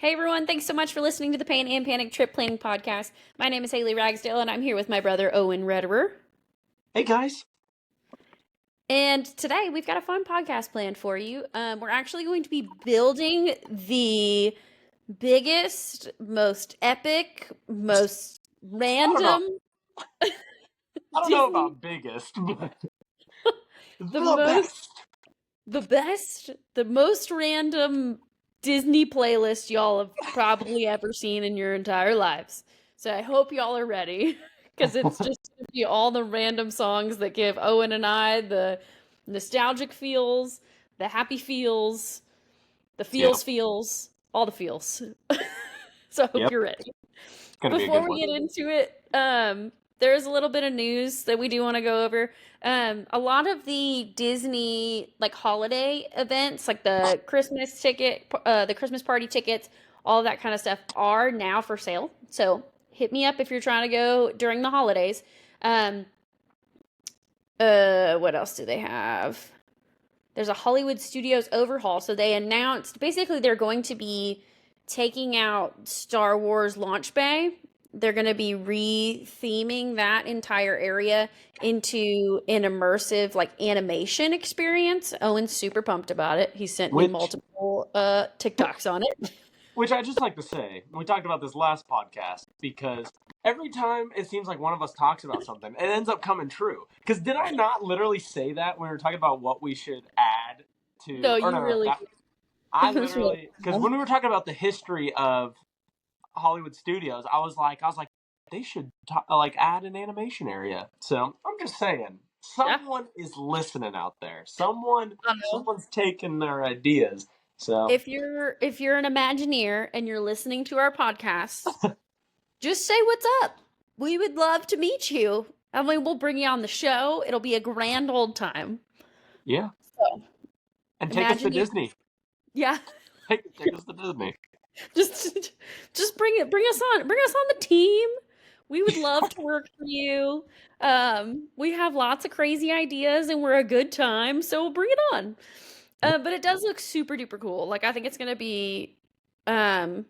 Hey everyone, thanks so much for listening to the Pain and Panic Trip Planning Podcast. My name is Haley Ragsdale and I'm here with my brother Owen Rederer. Hey guys. And today we've got a fun podcast planned for you. We're actually going to be building the biggest, most epic, most random I don't know Disney, about biggest, but the the most, best. the most random Disney playlist y'all have probably ever seen in your entire lives. So I hope y'all are ready because it's just going to be all the random songs that give Owen and I the nostalgic feels, the happy feels, the Yep. feels, all the feels. So I hope Yep. you're ready. Gonna be a Before good we one. get into it, there's a little bit of news that we do want to go over. A lot of the Disney like holiday events, like the Christmas ticket, the Christmas party tickets, all of that kind of stuff are now for sale. So hit me up if you're trying to go during the holidays. Um, what else do they have? There's a Hollywood Studios overhaul. So they announced basically they're going to be taking out Star Wars Launch Bay. They're going to be re-theming that entire area into an immersive like animation experience. Owen's super pumped about it. He sent me Which multiple TikToks on it. which I just like to say, we talked about this last podcast because every time it seems like one of us talks about something, it ends up coming true. Because did I not literally say that when we were talking about what we should add No, to, or you no, really that I that's really literally, because cool. when we were talking about the history of Hollywood Studios, I was like, they should like add an animation area. So I'm just saying, Yeah, someone is listening out there. Someone, I know. someone's taking their ideas. So If you're an Imagineer and you're listening to our podcast, just say what's up. We would love to meet you. I mean, we'll bring you on the show. It'll be a grand old time. yeah, So, and take us to Imagineer, Disney. yeah, Take us to Disney. just just bring us on the team. We would love to work for you. We have lots of crazy ideas and we're a good time, so bring it on. But it does look super duper cool. Like I think it's gonna be um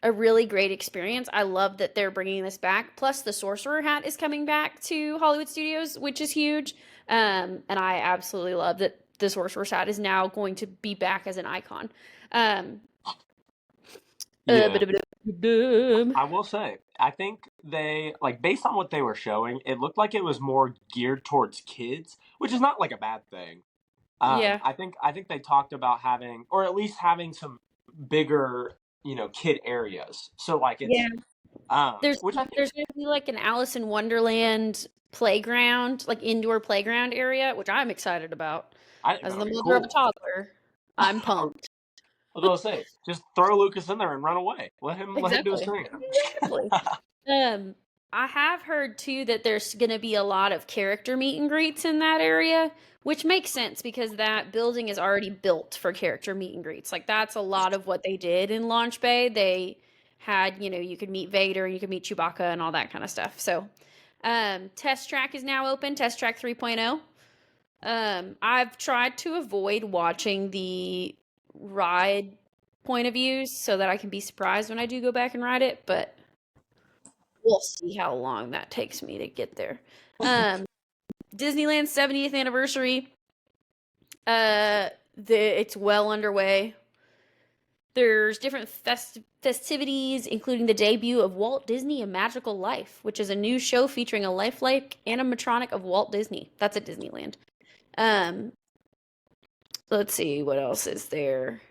a really great experience. I love that they're bringing this back. Plus, the Sorcerer Hat is coming back to Hollywood Studios, which is huge. And I absolutely love that the Sorcerer's Hat is now going to be back as an icon. Um, Yeah, ba-da-ba-da-ba-dum. I will say, I think they like based on what they were showing, it looked like it was more geared towards kids, which is not like a bad thing. Yeah, I think they talked about having, or at least having some bigger, kid areas. So like yeah. it's, There's which I think, there's going to be like an Alice in Wonderland playground, like indoor playground area, which I'm excited about. I think As that'll the be mother of a cool. toddler, I'm I pumped. was gonna say, just throw Lucas in there and run away. Let him do his Exactly. thing. Exactly. Um, I have heard too that there's going to be a lot of character meet and greets in that area, which makes sense because that building is already built for character meet and greets. Like that's a lot of what they did in Launch Bay. They had, you could meet Vader, you could meet Chewbacca and all that kind of stuff. So, Test Track is now open, Test Track 3.0. I've tried to avoid watching the ride point of views so that I can be surprised when I do go back and ride it, but we'll see how long that takes me to get there. Um, Disneyland's 70th anniversary. It's well underway. There's different festivities, including the debut of Walt Disney: A Magical Life, which is a new show featuring a lifelike animatronic of Walt Disney. That's at Disneyland. Um, let's see what else is there.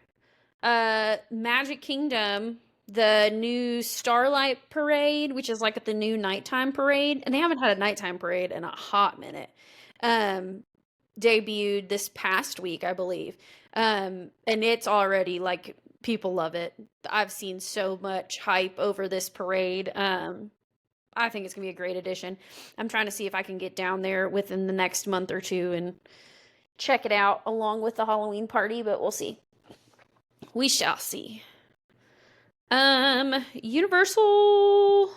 Magic Kingdom, the new Starlight Parade, which is like the new nighttime parade, and they haven't had a nighttime parade in a hot minute. Um, Debuted this past week, I believe. And it's already like people love it. I've seen so much hype over this parade. I think it's gonna be a great addition. I'm trying to see if I can get down there within the next month or two and check it out along with the Halloween party, but we'll see. We shall see. Universal.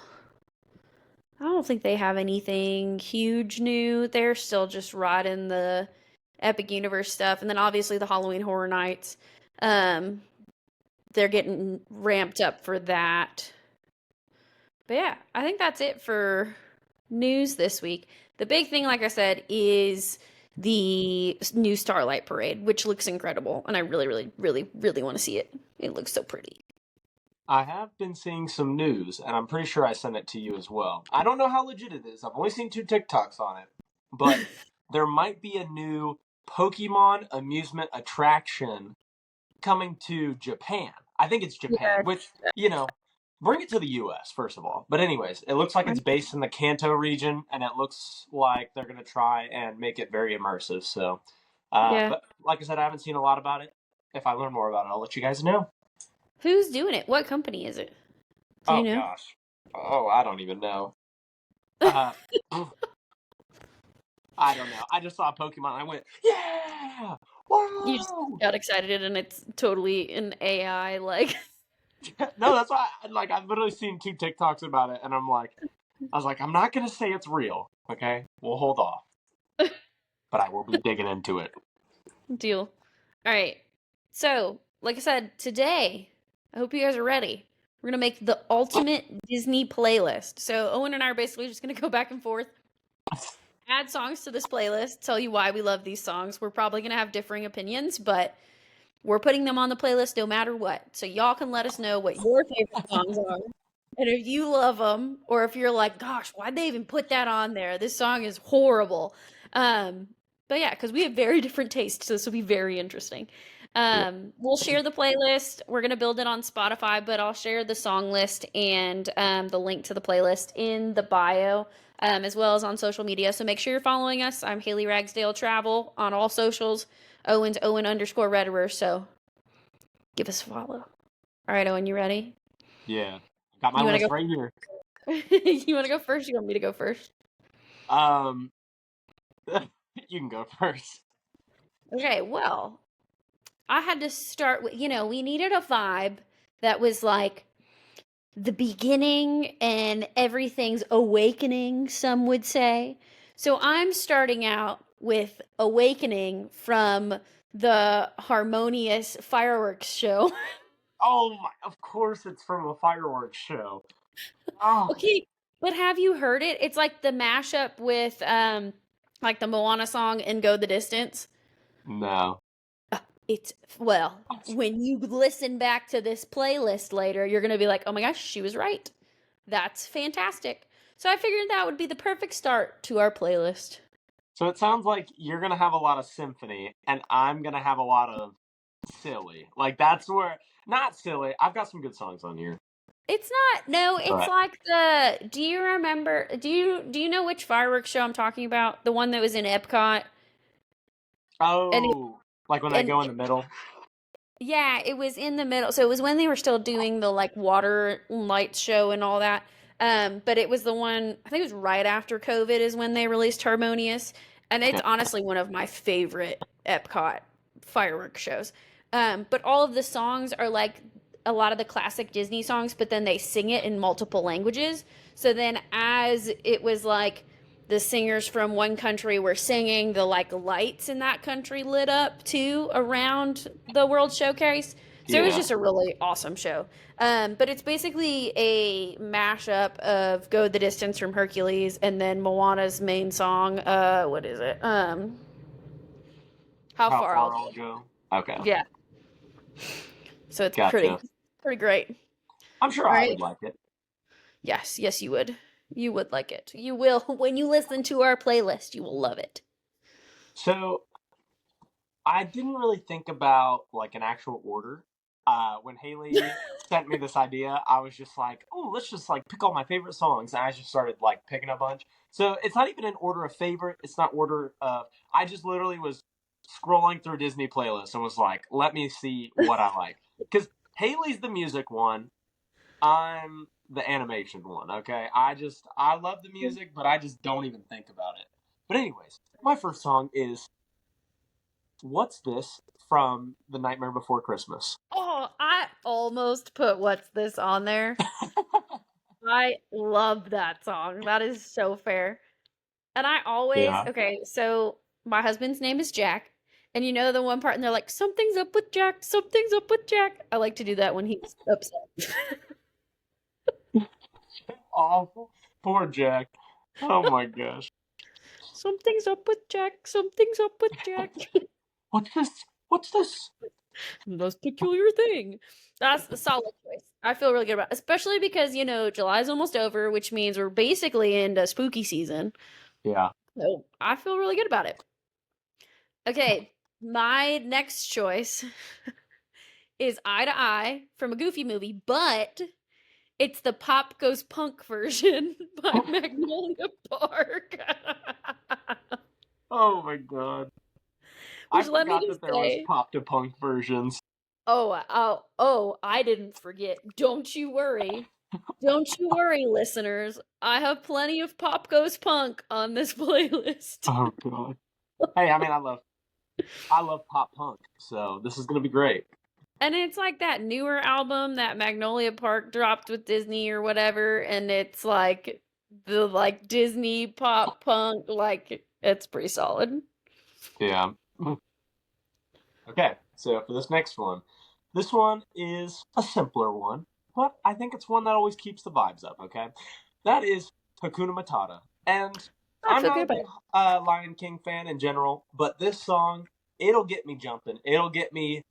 I don't think they have anything huge new. They're still just riding the Epic Universe stuff, and then obviously the Halloween Horror Nights. Um, they're getting ramped up for that. But yeah, I think that's it for news this week. The big thing, like I said, is the new Starlight Parade, which looks incredible, and I really, really, really, really want to see it. It looks so pretty. I have been seeing some news, and I'm pretty sure I sent it to you as well. I don't know how legit it is. I've only seen 2 TikToks on it, but there might be a new Pokemon amusement attraction coming to Japan. I think it's Japan, Yes. which, bring it to the US, first of all. But anyways, it looks like it's based in the Kanto region, and it looks like they're going to try and make it very immersive. So, Yeah. but like I said, I haven't seen a lot about it. If I learn more about it, I'll let you guys know. Who's doing it? What company is it? Do you Oh, know? gosh. Oh, I don't even know. I don't know. I just saw Pokemon, and I went, yeah! You just Whoa! got excited and it's totally an AI, like. No, that's why, I've literally seen 2 TikToks about it, and I was like, I'm not going to say it's real, okay? We'll hold off. But I will be digging into it. Deal. All right. So, like I said, today, I hope you guys are ready. We're going to make the ultimate Disney playlist. So, Owen and I are basically just going to go back and forth, add songs to this playlist, tell you why we love these songs. We're probably going to have differing opinions, but we're putting them on the playlist no matter what. So, y'all can let us know what your favorite songs are. And if you love them, or if you're like, gosh, why'd they even put that on there? This song is horrible. But yeah, because we have very different tastes, so this will be very interesting. We'll share the playlist. We're going to build it on Spotify, but I'll share the song list and the link to the playlist in the bio, as well as on social media. So make sure you're following us. I'm Haley Ragsdale Travel on all socials. Owen's Owen_Rederer. So give us a follow. All right, Owen, you ready? Yeah. Got my You wanna list go- right here. You want to go first? You want me to go first? You can go first. Okay, well, I had to start with, we needed a vibe that was like the beginning and everything's awakening, some would say. So I'm starting out with Awakening from the Harmonious Fireworks Show. Oh my! Of course, it's from a fireworks show. Oh Okay, but have you heard it? It's like the mashup with like the Moana song and Go the Distance. no! Well, when you listen back to this playlist later, you're going to be like, oh my gosh, she was right. That's fantastic. So I figured that would be the perfect start to our playlist. So it sounds like you're gonna have a lot of symphony, and I'm gonna have a lot of silly. Like that's where not silly. I've got some good songs on here. It's But like do you remember, do you know which fireworks show I'm talking about? The one that was in Epcot? And like when they and go in the middle. yeah, it was in the middle. So it was when they were still doing the like water lights show and all that. But it was the one, I think it was right after COVID is when they released Harmonious. And it's honestly one of my favorite Epcot fireworks shows. But all of the songs are like a lot of the classic Disney songs, but then they sing it in multiple languages. So then as it was like the singers from one country were singing, the like lights in that country lit up too around the World Showcase. So it was just a really awesome show. But it's basically a mashup of Go the Distance from Hercules and then Moana's main song. What is it? How Far I'll Go. Okay. Yeah. So it's Gotcha. pretty great. I'm sure I would like it. Yes, you would. You would like it. You will. When you listen to our playlist, you will love it. So, I didn't really think about like an actual order. When Haley sent me this idea, I was just like, "Oh, let's just like pick all my favorite songs," and I just started like picking a bunch. So it's not even an order of favorite. It's not order of. I just literally was scrolling through Disney playlists and was like, "Let me see what I like." Because Haley's the music one. I'm the animation one, okay? I love the music, but I just don't even think about it. But anyways, my first song is What's This from The Nightmare Before Christmas. Oh, I almost put What's This on there. I love that song. That is so fair. And I always, Yeah. okay, so my husband's name is Jack, And you know the one part, and they're like, "Something's up with Jack. Something's up with Jack." I like to do that when he's upset. Awful. Poor Jack. Oh my gosh. Something's up with Jack. Something's up with Jack. What's this? What's this? Most peculiar thing. That's the solid choice. I feel really good about it, especially because, July's almost over, which means we're basically into spooky season. Yeah. So I feel really good about it. Okay, my next choice is Eye to Eye from a Goofy movie, but it's the Pop Goes Punk version by Magnolia Park. Oh my god. Which I let me forgot just that there was say, pop to punk versions. I didn't forget. Don't you worry. Don't you worry, listeners. I have plenty of Pop Goes Punk on this playlist. Oh god. Hey, I mean, I love pop punk, so this is gonna be great. And it's like that newer album that Magnolia Park dropped with Disney or whatever, and it's like the Disney pop punk, it's pretty solid. Yeah. Okay, so for this one is a simpler one, but I think it's one that always keeps the vibes up, okay? That is Hakuna Matata. And I I'm feel not good a about big it. Lion King fan in general, but this song, it'll get me jumping. It'll get me,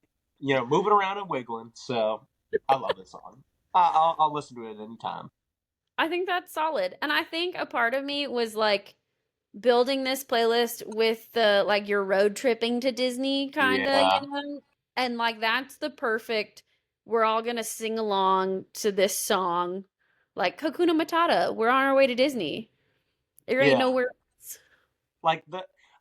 moving around and wiggling. So I love this song. I'll listen to it anytime. I think that's solid. And I think a part of me was building this playlist with the you're road tripping to Disney kind of, Yeah. And that's the perfect, we're all gonna sing along to this song. Like Hakuna Matata, we're on our way to Disney. There ain't Yeah. nowhere else.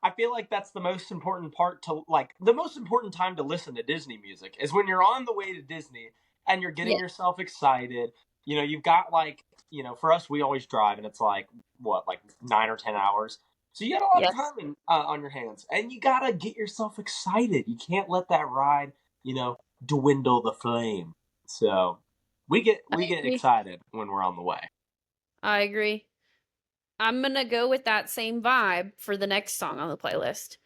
I feel like that's the most important part to the most important time to listen to Disney music is when you're on the way to Disney and you're getting Yeah. yourself excited. You've got for us we always drive and it's like 9 or 10 hours. So you got a lot of Yes. time on your hands and you got to get yourself excited. You can't let that ride, dwindle the flame. So we get excited when we're on the way. I agree. I'm gonna go with that same vibe for the next song on the playlist.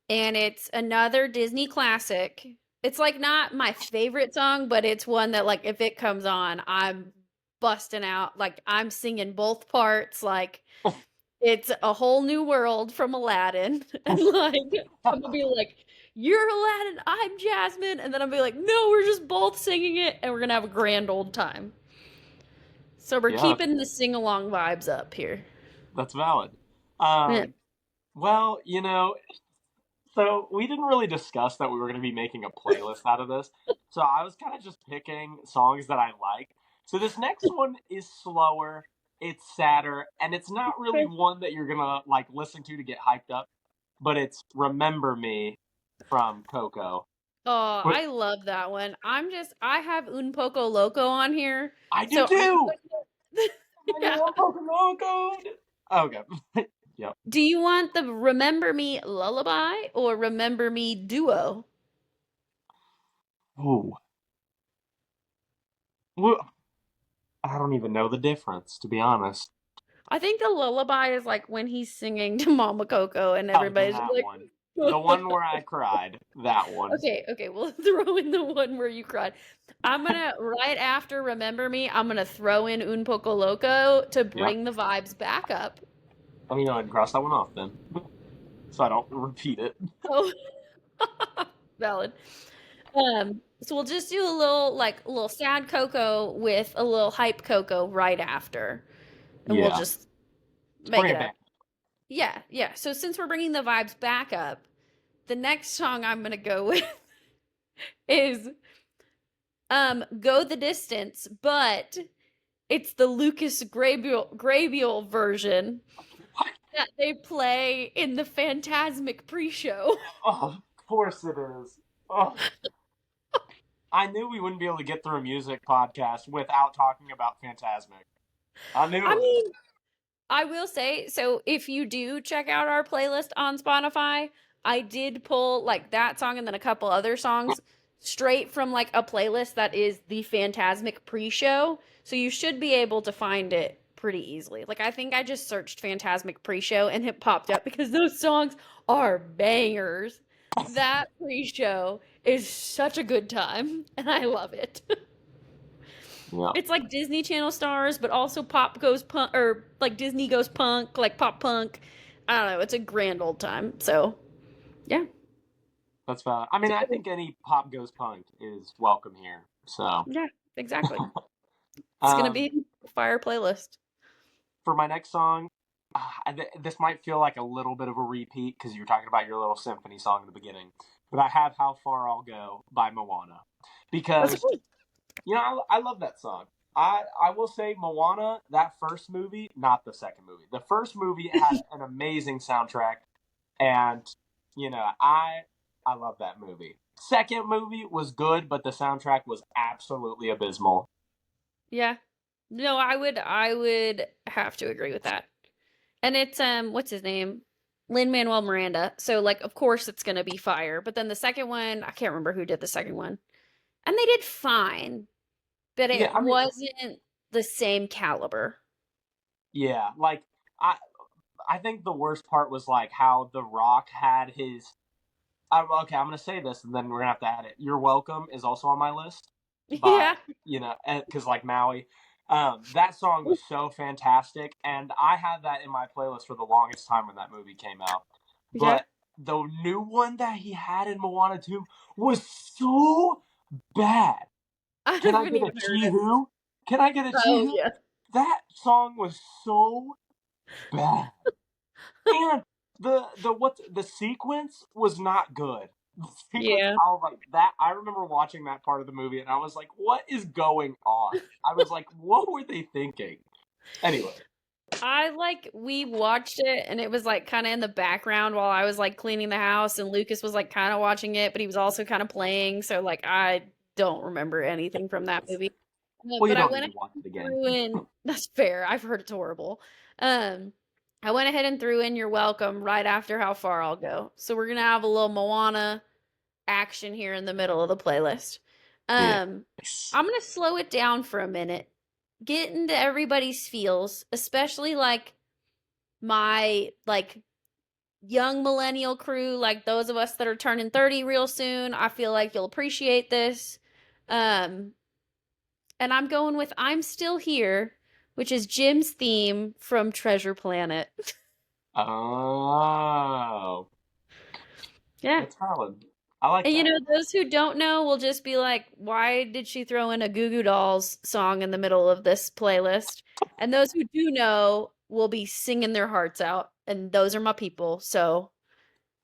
And it's another Disney classic. It's not my favorite song, but it's one that if it comes on, I'm busting out. I'm singing both parts. It's A Whole New World from Aladdin. And I'm gonna be like, "You're Aladdin, I'm Jasmine," and then I'll be like, "No, we're just both singing it and we're gonna have a grand old time." So we're keeping the sing-along vibes up here. That's valid. Yeah. Well, so we didn't really discuss that we were going to be making a playlist out of this. So I was kind of just picking songs that I like. So this next one is slower, it's sadder, and it's not really one that you're going to listen to get hyped up, but it's Remember Me from Coco. Oh, I love that one. I have Un Poco Loco on here. I do too! Yeah. Un Poco Loco! Okay. Yep. Do you want the Remember Me lullaby or Remember Me duo? Ooh. Well, I don't even know the difference, to be honest. I think the lullaby is when he's singing to Mama Coco and everybody's one. The one where I cried. That one. Okay, we'll throw in the one where you cried. I'm gonna, right after Remember Me, I'm gonna throw in Un Poco Loco to bring the vibes back up. I'm gonna go ahead and cross that one off then. So I don't repeat it. Oh, valid. So we'll just do a little sad Coco with a little hype Coco right after. And we'll just make it up. Yeah. So since we're bringing the vibes back up, the next song I'm gonna go with is Go the Distance, but it's the Lucas Grabeel version that they play in the Fantasmic pre-show. Oh, of course it is. Oh. I knew we wouldn't be able to get through a music podcast without talking about Fantasmic. I mean, I will say, so if you do check out our playlist on Spotify, I did pull that song and then a couple other songs straight from a playlist that is the Fantasmic pre-show. So you should be able to find it pretty easily. I think I just searched Fantasmic pre-show and it popped up because those songs are bangers. That pre-show is such a good time, and I love it. Yeah, It's like Disney Channel stars, but also pop goes punk, or like Disney goes punk, like pop punk. I don't know. It's a grand old time. So, yeah. that's valid. I mean, I think any pop goes punk is welcome here. So, Yeah, exactly. It's gonna um, be a fire playlist. for my next song, this might feel like a little bit of a repeat because you were talking about your little symphony song in the beginning, but I have "How Far I'll Go" by Moana That's because cool. I love that song. I will say Moana, that first movie, not the second movie. The first movie had an amazing soundtrack, and I love that movie. Second movie was good, but the soundtrack was absolutely abysmal. Yeah. No, I would have to agree with that. And it's what's his name? Lin-Manuel Miranda. So like of course it's gonna be fire. But then the second one, I can't remember who did the second one. And they did fine, but Yeah, it I mean, wasn't the same caliber. yeah, like I I think the worst part was like how The Rock had his. Okay, I'm gonna say this, and then we're gonna have to add it. "You're Welcome" is also on my list by Yeah. because like Maui, that song was so fantastic, and I had that in my playlist for the longest time when that movie came out. Yeah. But the new one that he had in Moana 2 was so bad. I Can I haven't get a even heard it. Chi-Hu? Can I get a Oh Chi-Hu? yeah. That song was so bad. And the sequence was not good. The sequence, Yeah. I was like that. I remember watching that part of the movie, and I was like, "What is going on?" I was like, "What were they thinking?" Anyway, We watched it and it was like kind of in the background while I was like cleaning the house and Lucas was like kind of watching it, but he was also kind of playing. So like I don't remember anything from that movie. well, you But I don't need went to watch it again. through and that's fair. I've heard it's horrible. Um, I went ahead and threw in You're Welcome right after How Far I'll Go. So we're gonna have a little Moana action here in the middle of the playlist. Yeah. Um, I'm gonna slow it down for a minute, get into everybody's feels, especially like my like young millennial crew, like those of us that are turning 30 real soon. I feel like you'll appreciate this. Um, and I'm going with I'm Still Here, which is Jim's theme from Treasure Planet. Oh, Yeah. that's valid. I like And that. those who don't know will just be like, why did she throw in a Goo Goo Dolls song in the middle of this playlist? And those who do know will be singing their hearts out. And those are my people. So,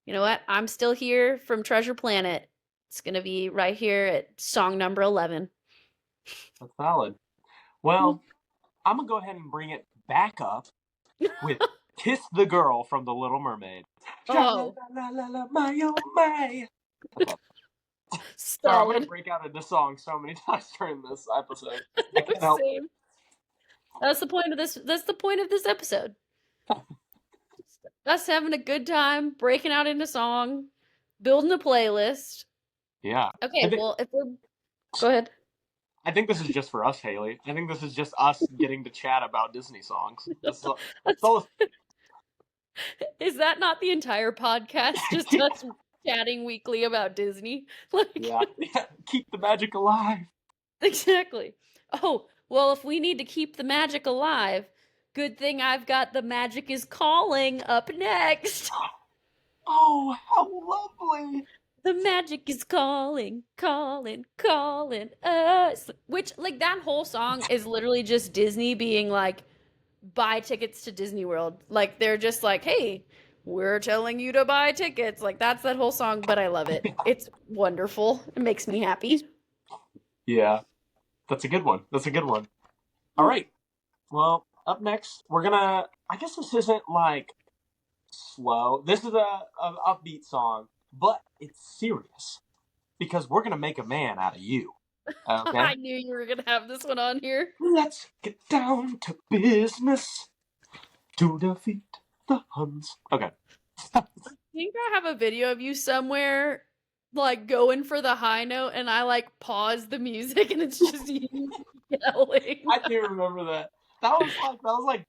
you know what? I'm Still Here from Treasure Planet. It's going to be right here at song number 11. That's valid. Well, I'm gonna go ahead and bring it back up with "Kiss the Girl" from The Little Mermaid. Sha la Oh, la la la la, my oh my. Sorry, I'm gonna solid. break out into song so many times during this episode. I can't help it. Same. That's the point of this. That's the point of this episode. Us having a good time, breaking out into song, building a playlist. Yeah. Okay, I think well, if we're go ahead. I think this is just for us, Haley. I think this is just us getting to chat about Disney songs. That's all. Is that not the entire podcast? Just us chatting weekly about Disney? Like, Yeah. Yeah. Keep the magic alive. exactly. Oh, well, if we need to keep the magic alive, good thing I've got The Magic is Calling up next. Oh, how lovely. The magic is calling, calling, calling us. Which, like, that whole song is literally just Disney being like, buy tickets to Disney World. Like, they're just like, hey, we're telling you to buy tickets. Like, that's that whole song, but I love it. It's wonderful. It makes me happy. Yeah, that's a good one. That's a good one. All right. Well, up next, we're gonna. I guess this isn't like slow. This is a upbeat song, but it's serious because we're gonna make a man out of you. Okay. I knew you were going to have this one on here. Let's get down to business to defeat the Huns. Okay. I think I have a video of you somewhere like going for the high note and I like pause the music and it's just you yelling. I do remember that. That was like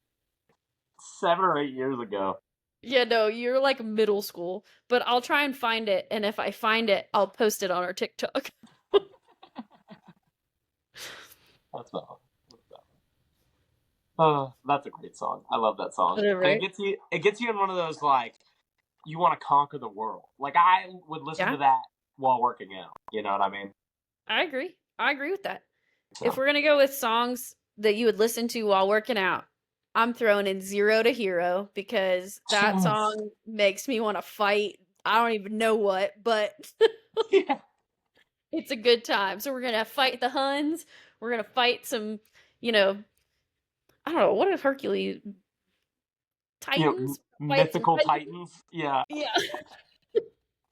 7 or 8 years ago. Yeah, no, you're like middle school, but I'll try and find it, and if I find it, I'll post it on our TikTok. That's valid. That's valid. That's a great song. I love that song, Whatever, and it right? gets you. It gets you in one of those like you want to conquer the world. Like I would listen Yeah, to that while working out. You know what I mean? I agree. I agree with that. If So we're gonna go with songs that you would listen to while working out, I'm throwing in Zero to Hero because that yes, song makes me want to fight. I don't even know what, but yeah, it's a good time. So we're gonna fight the Huns. We're gonna fight some, you know, I don't know, what if Hercules Titans? Fight some mythical Titans. titans. Yeah. Yeah.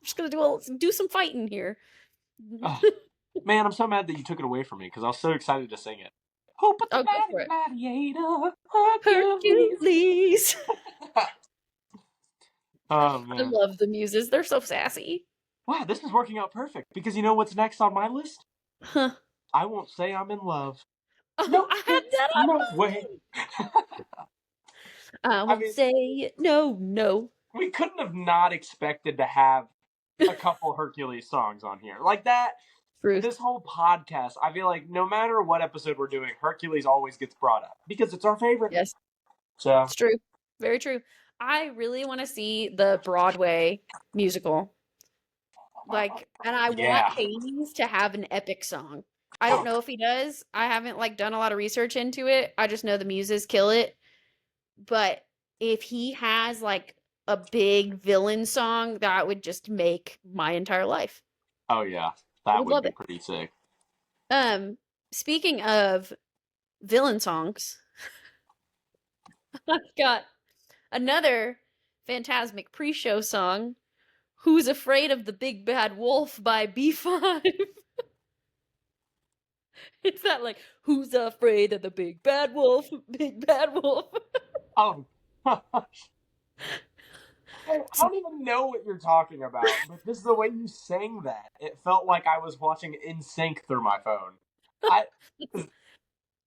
Just gonna do some fighting here. Oh, man, I'm so mad that you took it away from me because I was so excited to sing it. Who put the Oh, go mighty for it. gladiator Hercules? Hercules. Oh I man. love the muses. They're so sassy. Wow, this is working out perfect because you know what's next on my list? Huh. I won't say I'm in love. Oh, No, I had it's that no on way. mine. I I won't mean, say it. No, no. we couldn't have not expected to have a couple Hercules songs on here. Like that, Truth. this whole podcast, I feel like no matter what episode we're doing, Hercules always gets brought up because it's our favorite. Yes, So, it's true. Very true. I really want to see the Broadway musical. Like, and I want yeah. Hades to have an epic song. I don't know if he does. I haven't like done a lot of research into it. I just know the muses kill it. But if he has like a big villain song, that would just make my entire life. Oh, yeah. I That would would love be it. pretty sick. Speaking of villain songs, I've got another Phantasmic pre-show song, Who's Afraid of the Big Bad Wolf by B5. It's that like, who's afraid of the big bad wolf? Big bad wolf. Oh, gosh. I don't even know what you're talking about, but just the way you sang that, it felt like I was watching In Sync through my phone. I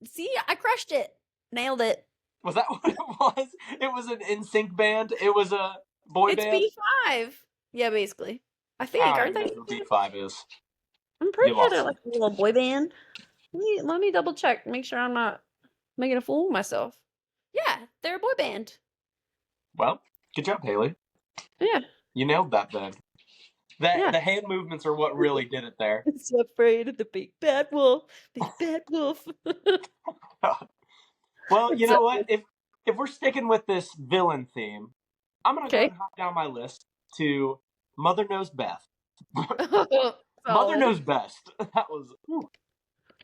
See, I crushed it. Nailed it. was that what it was? It was an In Sync band. It was a boy It's band. B5. Yeah, basically. I I think, don't aren't even they? know who B5 is. I'm You pretty sure they're lost me. like a little boy band. Let me double check, make sure I'm not making a fool of myself. Yeah, they're a boy band. Well, good job, Haley. Yeah, You nailed that then. That yeah. the hand movements are what really did it there. So afraid of the big bad wolf. Big bad wolf. Well, you It's know what? If we're sticking with this villain theme, I'm gonna go ahead okay. and hop down my list to Mother Knows Beth. Mother Solid. Knows Best. That was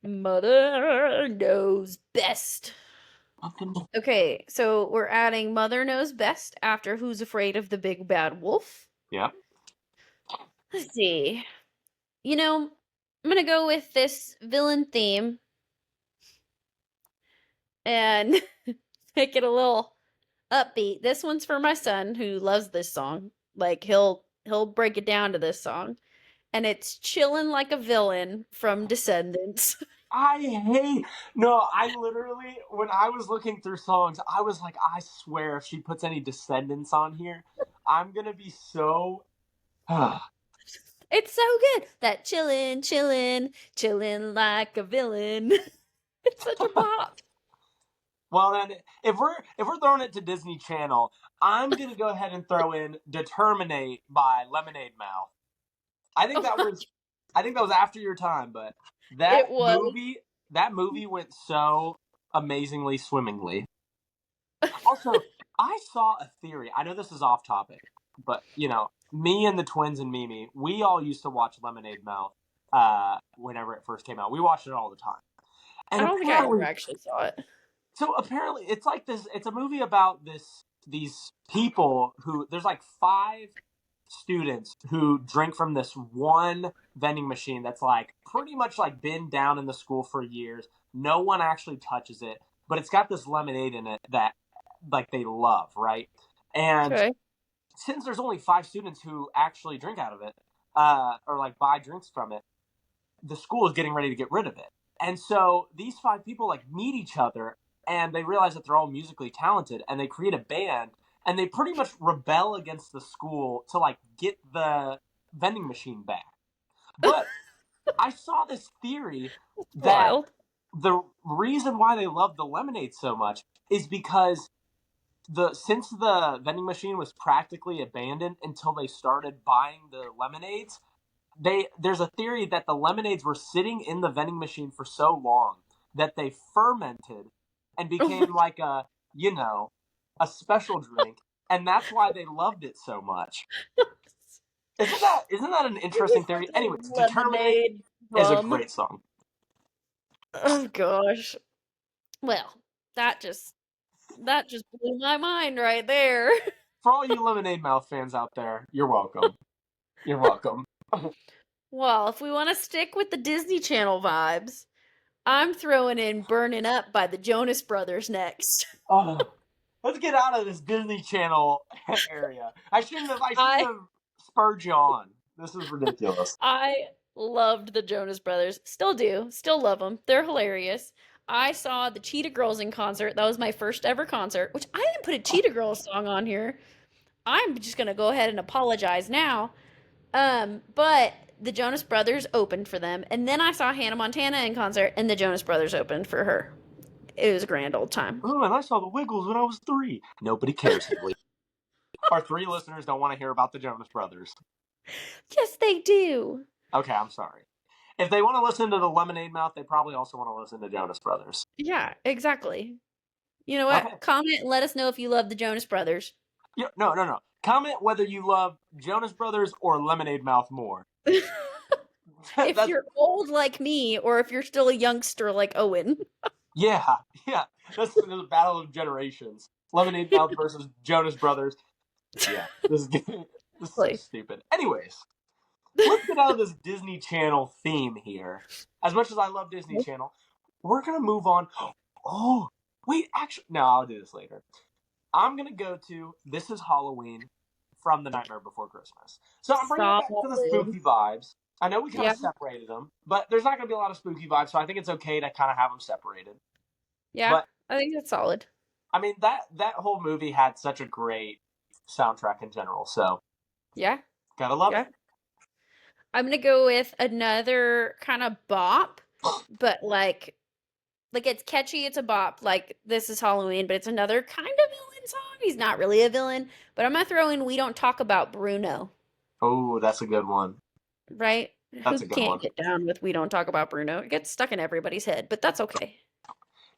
Mother knows best. Okay, so we're adding Mother Knows Best after Who's Afraid of the Big Bad Wolf. yeah. Let's see. I'm gonna go with this villain theme and make it a little upbeat. This one's for my son who loves this song. Like he'll break it down to this song. And it's Chillin' Like a Villain from Descendants. I hate no, I literally when I was looking through songs, I was like, I swear if she puts any Descendants on here, I'm gonna be so It's so good. That chillin' like a villain. It's such a bop. well then if we're throwing it to Disney Channel, I'm gonna go ahead and throw in Determinate by Lemonade Mouth. I think that was I think that was after your time, but It was. that movie went so amazingly swimmingly. Also, I saw a theory. I know this is off topic, but me and the twins and Mimi, we all used to watch Lemonade Mouth whenever it first came out. We watched it all the time. I And don't think I ever actually saw it. apparently it's like this it's a movie about these people who there's like five students who drink from this one vending machine that's like pretty much like been down in the school for years. No one actually touches it, but it's got this lemonade in it that like they love, right? And Okay. since there's only five students who actually drink out of it, or like buy drinks from it, the school is getting ready to get rid of it. And so these five people like meet each other and they realize that they're all musically talented and they create a band and they pretty much rebel against the school to like get the vending machine back. But I saw this theory that Wild. the reason why they love the lemonade so much is because since the vending machine was practically abandoned until they started buying the lemonades, there's a theory that the lemonades were sitting in the vending machine for so long that they fermented and became like a special drink, and that's why they loved it so much. Isn't that an interesting theory? Anyways, Determinate is a great song. Oh gosh. Well, that just blew my mind right there. For all you Lemonade Mouth fans out there, you're welcome. You're welcome. Well, if we want to stick with the Disney Channel vibes, I'm throwing in Burning Up by the Jonas Brothers next. Oh, let's get out of this Disney Channel area. I shouldn't have spurred you on. This is ridiculous. I loved the Jonas Brothers. Still do. Still love them. They're hilarious. I saw the Cheetah Girls in concert. That was my first ever concert, which I didn't put a Cheetah Girls song on here. I'm just going to go ahead and apologize now. But the Jonas Brothers opened for them, and then I saw Hannah Montana in concert, and the Jonas Brothers opened for her. It was a grand old time. Oh, and I saw the Wiggles when I was 3. Nobody cares. Our 3 listeners don't want to hear about the Jonas Brothers. Yes, they do. Okay, I'm sorry. If they want to listen to the Lemonade Mouth, they probably also want to listen to Jonas Brothers. Yeah, exactly. You know what? Okay. Comment and let us know if you love the Jonas Brothers. Yeah, no. Comment whether you love Jonas Brothers or Lemonade Mouth more. If you're old like me, or if you're still a youngster like Owen. Yeah. That's the battle of generations. Lemonade Mouth versus Jonas Brothers. Yeah, this is so stupid. Anyways, let's get out of this Disney Channel theme here. As much as I love Disney Channel, we're going to move on. Oh, wait, actually, no, I'll do this later. I'm going to go to This Is Halloween from The Nightmare Before Christmas. So I'm bringing it back to the spooky vibes. I know we kind of separated them, but there's not going to be a lot of spooky vibes, so I think it's okay to kind of have them separated. Yeah, but I think that's solid. I mean, that whole movie had such a great soundtrack in general, so yeah, gotta love it. I'm gonna go with another kind of bop, but like it's catchy, it's a bop. Like This Is Halloween, but it's another kind of villain song. He's not really a villain, but I'm gonna throw in We Don't Talk About Bruno. Oh, that's a good one. Right? That's a good one. Can't get down with We Don't Talk About Bruno. It gets stuck in everybody's head, but that's okay.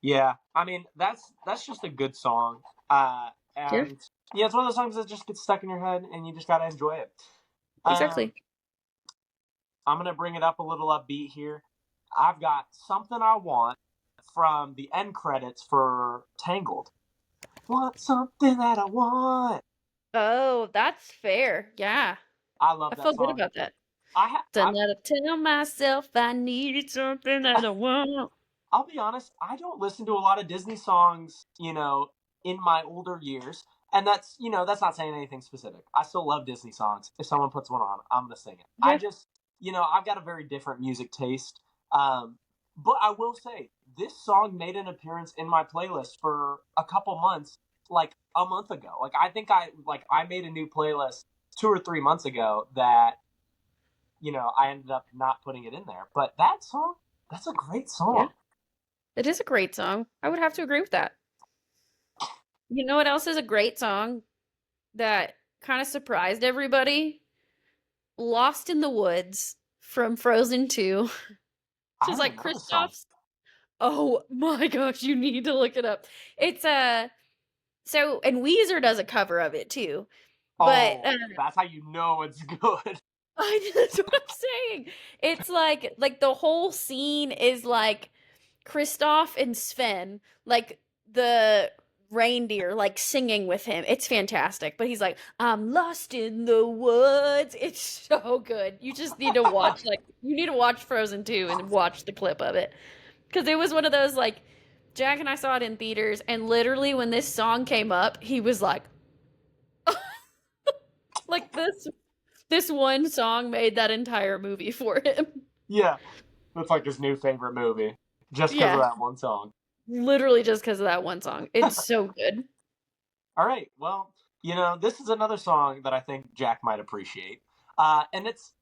Yeah, I mean that's just a good song. And yeah, it's one of those songs that just gets stuck in your head, and you just gotta enjoy it. Exactly. I'm gonna bring it up a little upbeat here. I've got Something I Want from the end credits for Tangled. Want something that I want. Oh, that's fair. Yeah, I love that song. I feel good about that. I tell myself I need something that I want. I'll be honest, I don't listen to a lot of Disney songs, in my older years. And that's not saying anything specific. I still love Disney songs. If someone puts one on, I'm going to sing it. Yeah. I just, I've got a very different music taste. But I will say, this song made an appearance in my playlist for a couple months, like a month ago. Like, I think I made a new playlist 2 or 3 months ago that, I ended up not putting it in there. But that song, that's a great song. Yeah. It is a great song. I would have to agree with that. You know what else is a great song that kind of surprised everybody? Lost in the Woods from Frozen 2. Just like Kristoff's. Oh my gosh, you need to look it up. It's and Weezer does a cover of it too. But that's how you know it's good. That's what I'm saying. It's like the whole scene is like Kristoff and Sven, like the reindeer, like singing with him. It's fantastic. But he's like, I'm lost in the woods. It's so good. You just need to watch Frozen 2 and watch the clip of it. Because it was one of those, like, Jack and I saw it in theaters, and literally when this song came up, he was like, like this one song made that entire movie for him. Yeah. That's like his new favorite movie. Just because of that one song. Literally just because of that one song. It's so good. All right. Well, You know, this is another song that I think Jack might appreciate. And it's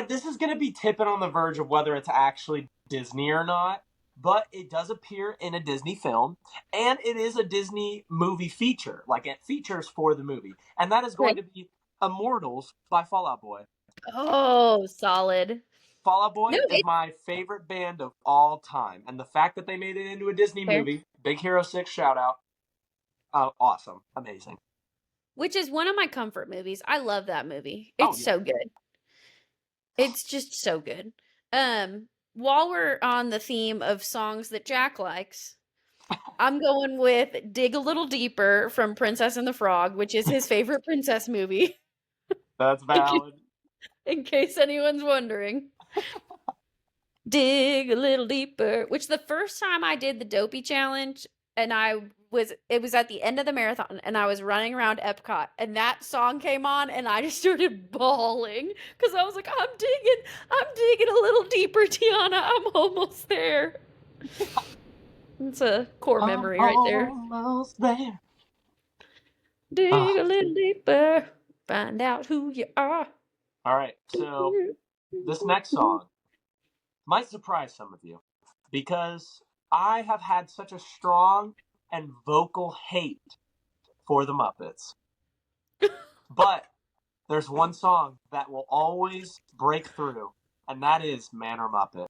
this is going to be tipping on the verge of whether it's actually Disney or not, but it does appear in a Disney film, and it is a Disney movie feature. Like it features for the movie, and that is going Right. to be Immortals by Fall Out Boy. Oh, solid. Fall Out Boy No, is it's my favorite band of all time, and the fact that they made it into a Disney fair. movie, Big Hero 6 shout out, awesome, amazing. Which is one of my comfort movies. I love that movie. Oh It's yeah. so good. It's just so good. While we're on the theme of songs that Jack likes, I'm going with Dig a Little Deeper from Princess and the Frog, which is his favorite princess movie, That's in case, valid. in case anyone's wondering. Dig a little deeper, which the first time I did the Dopey challenge and it was at the end of the marathon and I was running around Epcot and that song came on and I just started bawling because I was like, I'm digging a little deeper, Tiana. I'm almost there. It's a core I'm memory right there. almost there. Dig Ah, a little deeper, find out who you are. all right, so this next song might surprise some of you because I have had such a strong and vocal hate for the Muppets. But there's one song that will always break through, and that is Man or Muppet.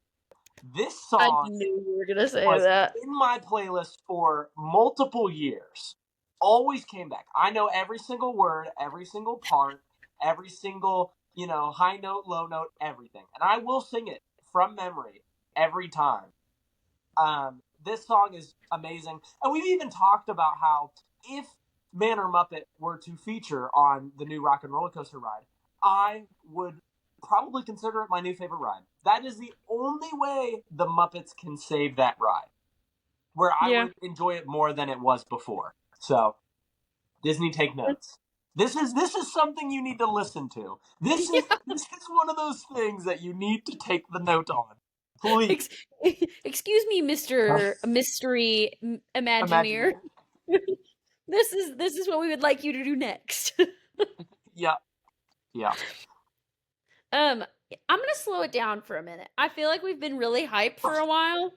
This I song knew you were gonna say was that. in my playlist for multiple years. Always came back. I know every single word, every single part, every single, high note, low note, everything. And I will sing it from memory every time. This song is amazing. And we've even talked about how if Man or Muppet were to feature on the new Rock and Roller Coaster ride, I would probably consider it my new favorite ride. That is the only way the Muppets can save that ride, where I Yeah. would enjoy it more than it was before. So, Disney, take notes. This is something you need to listen to. This is Yeah. this is one of those things that you need to take the note on. Please. Ex- Excuse me, Mr. Mystery Imagine. Imagineer. This is what we would like you to do next. Yeah. Yeah. I'm gonna slow it down for a minute. I feel like we've been really hyped for a while.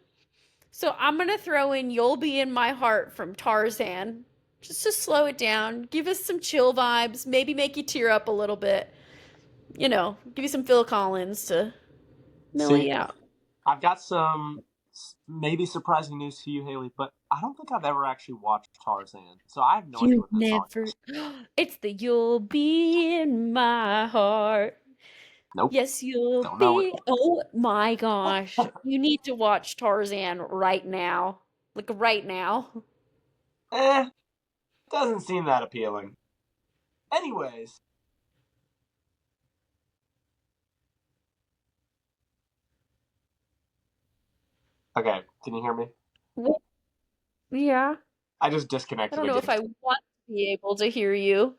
So I'm gonna throw in You'll Be in My Heart from Tarzan. Just to slow it down, give us some chill vibes, maybe make you tear up a little bit. Give you some Phil Collins to mellow See, you out. I've got some maybe surprising news to you, Haley, but I don't think I've ever actually watched Tarzan, so I have no idea You what that song never. is. It's the You'll Be in My Heart. Nope, Yes, you'll don't know it. be. Oh my gosh. You need to watch Tarzan right now. Like right now. Doesn't seem that appealing. Anyways, okay, can you hear me? Well, yeah. I just I disconnected don't know if again. I want to be able to hear you,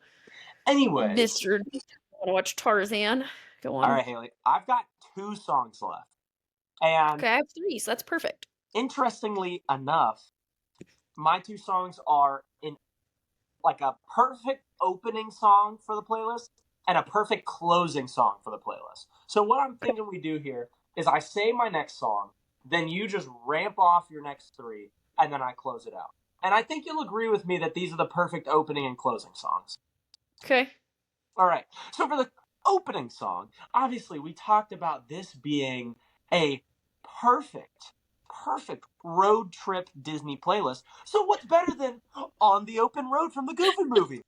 Anyways, Mr. I want to watch Tarzan. Go all on. right, Haley, I've got two songs left, and Okay, I have three, so that's perfect. interestingly enough, my two songs are in like a perfect opening song for the playlist and a perfect closing song for the playlist. So what I'm thinking we do here is I say my next song, then you just ramp off your next three, and then I close it out. And I think you'll agree with me that these are the perfect opening and closing songs. Okay. All right. So for the opening song, obviously we talked about this being a perfect, perfect road trip Disney playlist. So what's better than On the Open Road from the Goofy movie?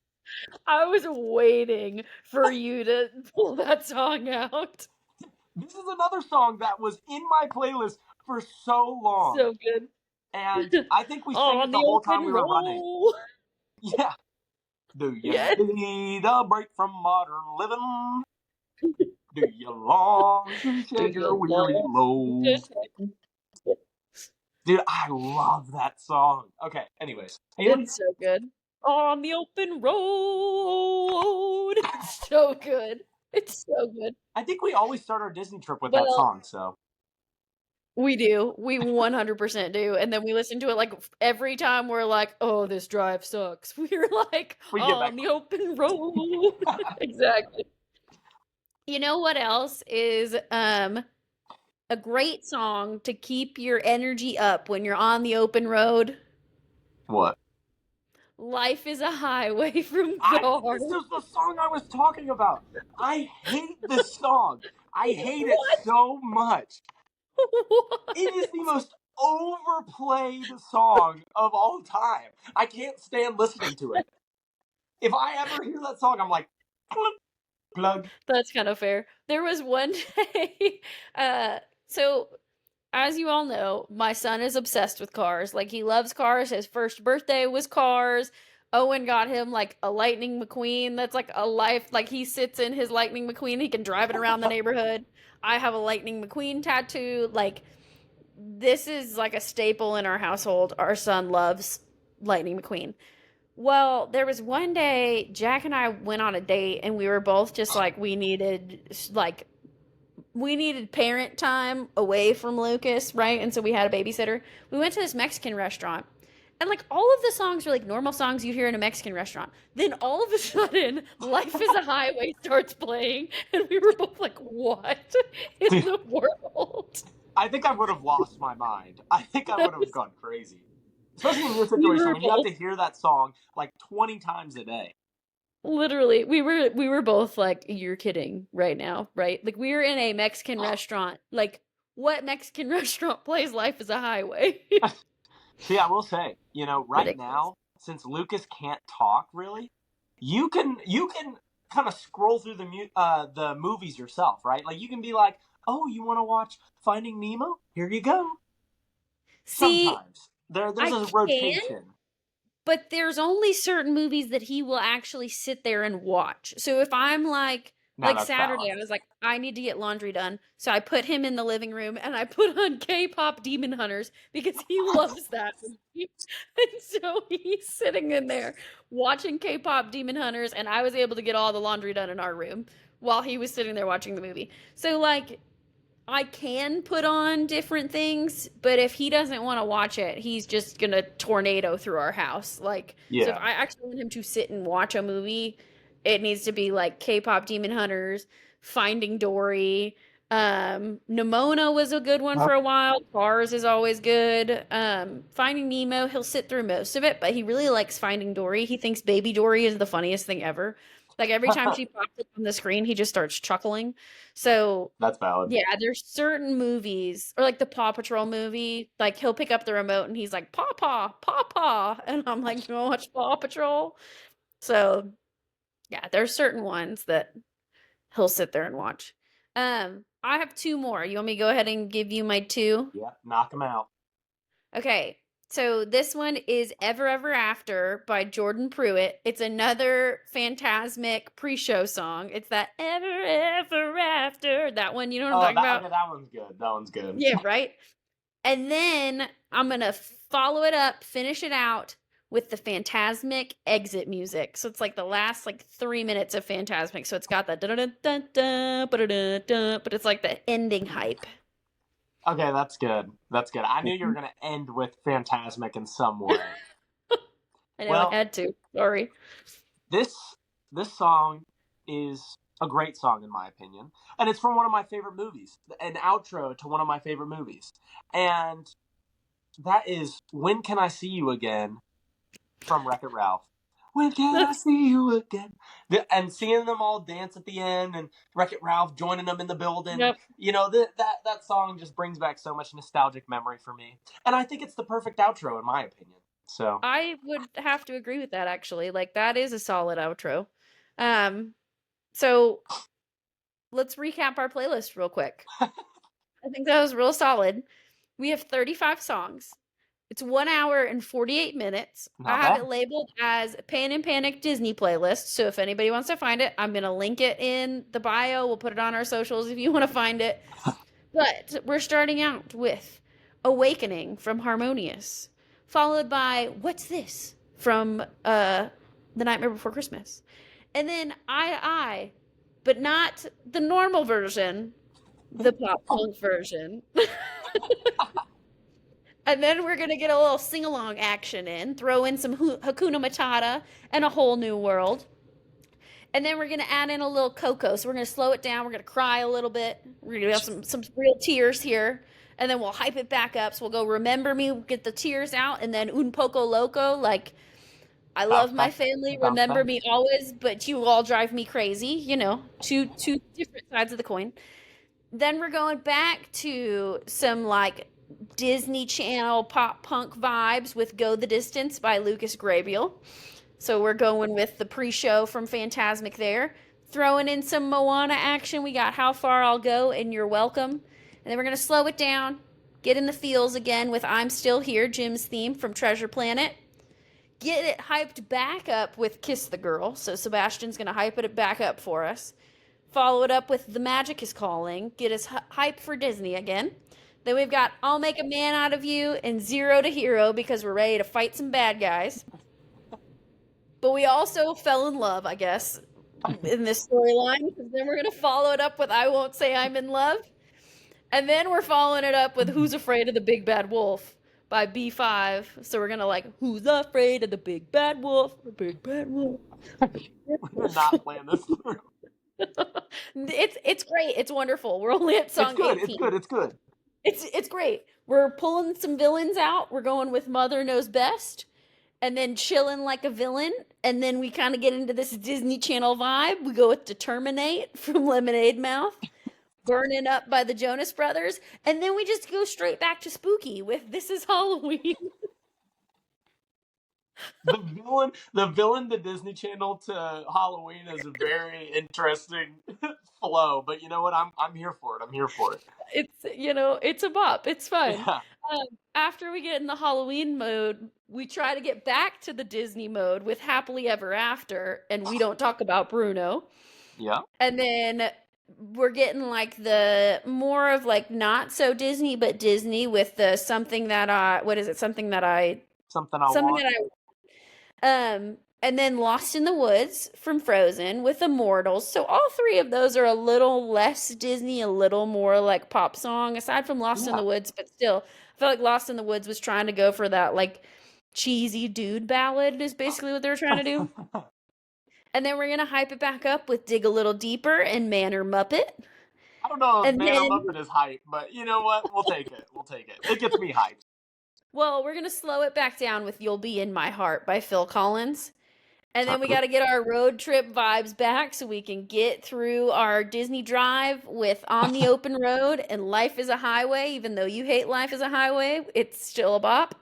I was waiting for you to pull that song out. This is another song that was in my playlist for so long. So good. And I think we sang it On the the whole time open we were running. roll. Yeah. Do you Yes. need a break from modern living? Do you long to Do shed you your weary love load? to Dude, I love that song. Okay, anyways. Haley? It's so good. On the open road. It's so good. It's so good. I think we always start our Disney trip with that Well, song, so. We do. We 100% do. And then we listen to it like every time we're like, oh, this drive sucks. We're like We get on back. the open road. Exactly. You know what else is a great song to keep your energy up when you're on the open road? What? Life is a Highway from Cars. This is the song I was talking about. I hate this song. I hate it What? so much. What? It is the most overplayed song of all time. I can't stand listening to it. If I ever hear that song, I'm like, plug, plug. That's kind of fair. There was one day, so as you all know, my son is obsessed with cars. Like he loves cars. His first birthday was cars. Owen got him like a Lightning McQueen. That's like a life. Like he sits in his Lightning McQueen. He can drive it around the neighborhood. I have a Lightning McQueen tattoo. Like this is like a staple in our household. Our son loves Lightning McQueen. Well, there was one day Jack and I went on a date and we were both just like we needed parent time away from Lucas, right? And so we had a babysitter. We went to this Mexican restaurant. And like all of the songs were like normal songs you'd hear in a Mexican restaurant. Then all of a sudden, Life is a Highway starts playing, and we were both like, what in the world? I think I would have lost my mind. I think I would have gone crazy. Especially in your We situation were when you have both to hear that song like 20 times a day. literally we were both like, you're kidding right now, right? Like we were in a Mexican restaurant. Like what Mexican restaurant plays Life is a Highway? See, I will say, right Ridiculous. now, since Lucas can't talk really, you can kind of scroll through the movies yourself, right? Like you can be like, "Oh, you want to watch Finding Nemo? Here you go." See, Sometimes there's I a can, rotation. but there's only certain movies that he will actually sit there and watch. So if I'm Now like that's Saturday, valid. I was like, I need to get laundry done. So I put him in the living room and I put on K-pop Demon Hunters because he loves that movie. And so he's sitting in there watching K-pop Demon Hunters, and I was able to get all the laundry done in our room while he was sitting there watching the movie. So like I can put on different things, but if he doesn't want to watch it, he's just gonna tornado through our house. Like, so if Yeah. I actually want him to sit and watch a movie, it needs to be like K-pop Demon Hunters, Finding Dory. Nimona was a good one for a while. Cars is always good. Finding Nemo, he'll sit through most of it, but he really likes Finding Dory. He thinks Baby Dory is the funniest thing ever. Like every time she pops up on the screen, he just starts chuckling. So That's valid. yeah, there's certain movies, or like the Paw Patrol movie, like he'll pick up the remote and he's like, Paw Paw, Paw Paw. And I'm like, you want to watch Paw Patrol? So yeah, there's certain ones that he'll sit there and watch. I have two more. You want me to go ahead and give you my two? Yeah, knock him out. Okay, so this one is Ever Ever After by Jordan Pruitt. It's another Phantasmic pre-show song. It's that Ever Ever After. That one, you know what I'm Oh, talking about? okay, that one's good. That one's good. Yeah, right? And then I'm gonna follow it up, finish it out with the Phantasmic exit music. So it's like the last like 3 minutes of Phantasmic. So it's got the da da da da da da, but it's like the ending hype. Okay, that's good. That's good. I knew you were gonna end with Phantasmic in some way. I know Well, I had to. Sorry. this song is a great song in my opinion, and it's from one of my favorite movies, an outro to one of my favorite movies, and that is "When Can I See You Again" from Wreck-It Ralph. When can I see you again? And seeing them all dance at the end, and Wreck-It Ralph joining them in the building. Yep. That song just brings back so much nostalgic memory for me, and I think it's the perfect outro in my opinion. So I would have to agree with that actually. Like that is a solid outro. So let's recap our playlist real quick. I think that was real solid. We have 35 songs. It's 1 hour and 48 minutes. Not I have bad. it labeled as Pan and Panic Disney playlist. So if anybody wants to find it, I'm going to link it in the bio. We'll put it on our socials if you want to find it. But we're starting out with Awakening from Harmonious, followed by What's This from The Nightmare Before Christmas. And then I, but not the normal version, the pop punk version. And then we're gonna get a little sing-along action in, throw in some Hakuna Matata and a whole new world. And then we're gonna add in a little Coco. So we're gonna slow it down. We're gonna cry a little bit. We're gonna have some real tears here, and then we'll hype it back up. So we'll go "Remember Me," get the tears out, and then "Un Poco Loco," like I Bounce love my back. family, Bounce remember back. me always, but you all drive me crazy. You know, two different sides of the coin. Then we're going back to some like Disney Channel pop punk vibes with "Go the Distance" by Lucas Grabeel. So we're going with the pre-show from Fantasmic there. Throwing in some Moana action. We got "How Far I'll Go" and "You're Welcome." And then we're going to slow it down, get in the feels again with "I'm Still Here," Jim's theme from Treasure Planet. Get it hyped back up with "Kiss the Girl." So Sebastian's going to hype it back up for us. Follow it up with "The Magic is Calling." Get us hype for Disney again. Then we've got "I'll Make a Man Out of You" and "Zero to Hero" because we're ready to fight some bad guys. But we also fell in love, I guess, in this storyline. Then we're going to follow it up with "I Won't Say I'm in Love." And then we're following it up with "Who's Afraid of the Big Bad Wolf" by B5. So we're going to like, "Who's afraid of the big bad wolf? The big bad wolf." We're not playing this through. It's great. It's wonderful. We're only at song It's good. 18. It's good. It's good. It's great. We're pulling some villains out. We're going with "Mother Knows Best," and then "Chilling Like a Villain." And then we kind of get into this Disney Channel vibe. We go with "Determinate" from Lemonade Mouth, "Burning Up" by the Jonas Brothers, and then we just go straight back to spooky with "This Is Halloween." The villain to Disney Channel to Halloween is a very interesting flow. But you know what? I'm here for it. I'm here for it. It's a bop. It's fun. Yeah. After we get in the Halloween mode, we try to get back to the Disney mode with "Happily Ever After," and we don't talk about Bruno. Yeah. And then we're getting like the more of like not so Disney, but Disney with the something that what is it? Something that I Something I something want. that and then "Lost in the Woods" from Frozen with "Immortals." So all three of those are a little less Disney, a little more like pop song, aside from "Lost in Yeah. the Woods," but still, I feel like "Lost in the Woods" was trying to go for that like cheesy dude ballad is basically what they were trying to do. And then we're gonna hype it back up with "Dig a Little Deeper" and "Manor Muppet." I don't know if And Man, I'm then Up in his hype, but you know what? We'll take it. We'll take it. It gets me hyped. well, we're gonna slow it back down with "You'll Be in My Heart" by Phil Collins. And then we got to get our road trip vibes back so we can get through our Disney drive with "On the Open Road" and "Life is a Highway." Even though you hate "Life is a Highway," it's still a bop.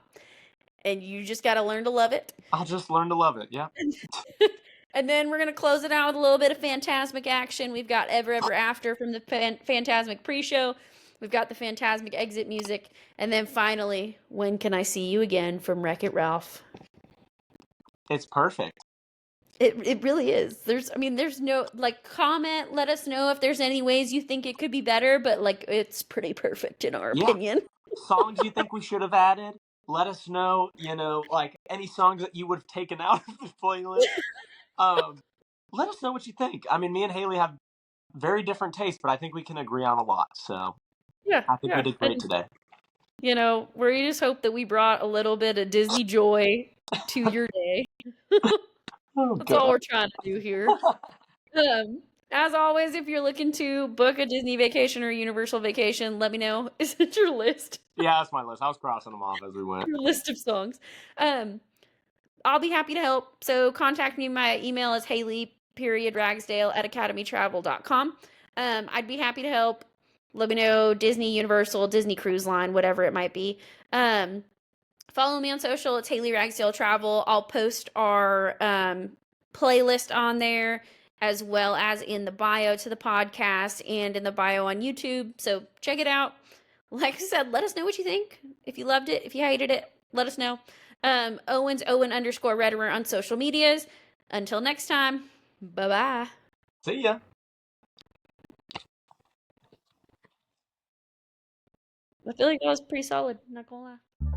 And you just got to learn to love it. I'll just learn to love it. Yeah. And then we're going to close it out with a little bit of Fantasmic action. We've got "Ever Ever After" from the Fantasmic pre-show. We've got the Fantasmic exit music. And then finally, "When Can I See You Again" from Wreck-It Ralph. It's perfect. It really is. There's no like comment. Let us know if there's any ways you think it could be better, but like it's pretty perfect in our Yeah. opinion. Songs you think we should have added? Let us know. You know, like any songs that you would have taken out of the playlist. Let us know what you think. I mean, me and Haley have very different tastes, but I think we can agree on a lot. So Yeah, I think we yeah. did great And today. we just hope that we brought a little bit of Disney joy to your day. Oh, That's all God. we're trying to do here. As always, if you're looking to book a Disney vacation or Universal vacation, let me know. Is it your list? Yeah, that's my list. I was crossing them off as we went. Your list of songs. I'll be happy to help. So contact me. My email is haley.ragsdale@academytravel.com. I'd be happy to help. Let me know Disney, Universal, Disney Cruise Line, whatever it might be. Follow me on social. It's Haley Ragsdale Travel. I'll post our playlist on there as well as in the bio to the podcast and in the bio on YouTube. So check it out. Like I said, let us know what you think. If you loved it, if you hated it, let us know. Owen's Owen_Redimer on social medias. Until next time, bye-bye. See ya. I feel like that was pretty solid, not gonna lie.